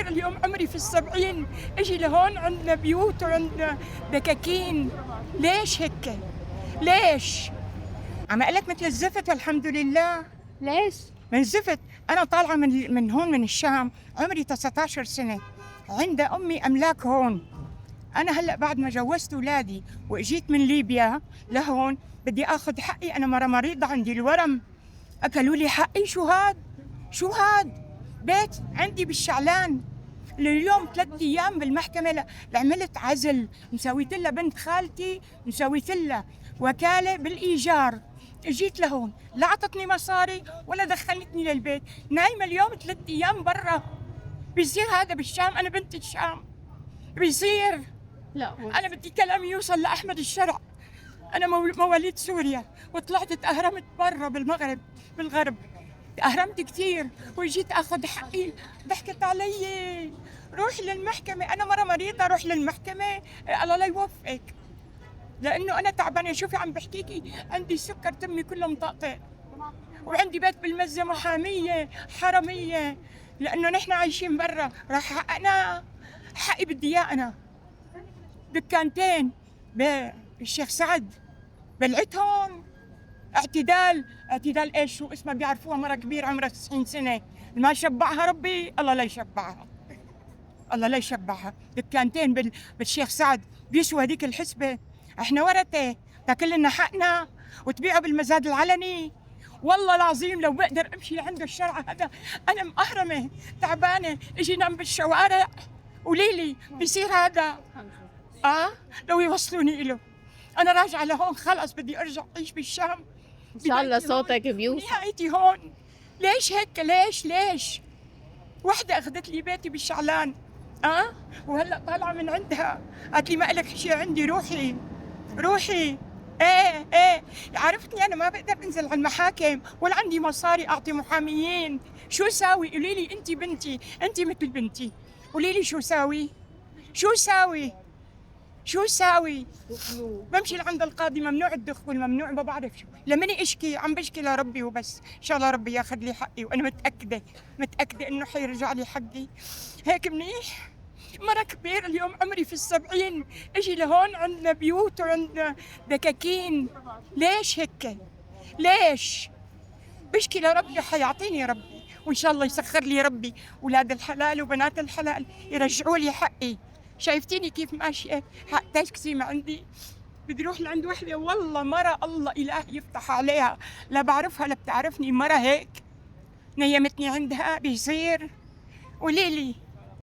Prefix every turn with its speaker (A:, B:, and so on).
A: كبير اليوم، عمري في ال70، اجي لهون عندنا بيوت وعندنا دكاكين. ليش هيك؟ ليش؟ عم اقول لك مثل الزفت. والحمد لله.
B: ليش؟
A: من الزفت. انا طالعه من هون من الشام، عمري 19 سنه، عند امي املاك هون. انا هلا بعد ما جوزت اولادي واجيت من ليبيا لهون بدي اخذ حقي. انا مره مريضه عندي الورم، اكلوا لي حقي. شو هاد؟ شو هاد؟ بيت عندي بالشعلان اليوم 3 أيام بالمحكمة عملت عزل، مسويت لها بنت خالتي، مسويت لها وكالة بالإيجار. اجيت لهون لا عطتني مصاري ولا دخلتني للبيت، نايمة اليوم 3 أيام برا. بيصير هذا بالشام؟ أنا بنت الشام، بيصير؟
B: لا
A: أنا بدي كلامي يوصل لأحمد الشرع. أنا مواليد سوريا وطلعت تأهرمت برا بالمغرب بالغرب، أهرمت كثير وجيت أخذ حقي. ضحكت علي، روحي للمحكمة. أنا مرة مريضة، روح للمحكمة، الله لا يوفقك، لأنه أنا تعبانة. شوفي عم بحكيكي، عندي سكر، تمي كله مطقطق، وعندي بيت بالمزة، محامية حرمية، لأنه نحن عايشين برا. راح أنا حقي بدي إياه. أنا دكانتين بالشيخ سعد بلعتهم اعتدال ايش شو اسمها، بيعرفوها مرة كبيرة عمرها 90 سنة، ما شبعها ربي الله لا يشبعها، الله لا يشبعها. دكانتين بالشيخ سعد بيسوى هذيك الحسبة. احنا ورثة، تاكل لنا حقنا وتبيعوا بالمزاد العلني. والله العظيم لو بقدر امشي لعنده الشرع هذا. انا مأهرمة تعبانة، اجي نام بالشوارع وليلي بيصير هذا. لو يوصلوني إله. أنا راجعة لهون، خلص بدي أرجع أعيش بالشام.
B: ان شاء الله صوتك بيوصل.
A: نهايتي هون. ليش هيك؟ ليش؟ وحدة أخذت لي بيتي بالشعلان، وهلا طالعة من عندها قالت لي ما إلك شيء عندي، روحي. ايه عرفتني انا ما بقدر انزل على المحاكم ولا عندي مصاري اعطي محاميين. شو ساوي؟ قولي لي، انت بنتي، انت مثل بنتي، قولي لي شو ساوي؟ بمشي لعند القاضي، ممنوع الدخول، ممنوع، ما بعرف شو. لمني اشكي، عم بشكي لربي وبس. ان شاء الله ربي ياخذ لي حقي، وانا متأكدة انه حيرجع لي حقي. هيك منيح. مرة كبير اليوم، عمري في ال70، اجي لهون عندنا بيوت وعندنا دكاكين. ليش هيك؟ ليش؟ بشكي لربي حيعطيني ربي، وان شاء الله يسخر لي ربي اولاد الحلال وبنات الحلال يرجعوا لي حقي. شايفتيني كيف ماشية؟ حق تاكسي ما عندي، بدي اروح لعند وحده والله مرة الله اله يفتح عليها، لا بعرفها لا بتعرفني، مرة هيك نيمتني عندها. بيصير؟ قوليلي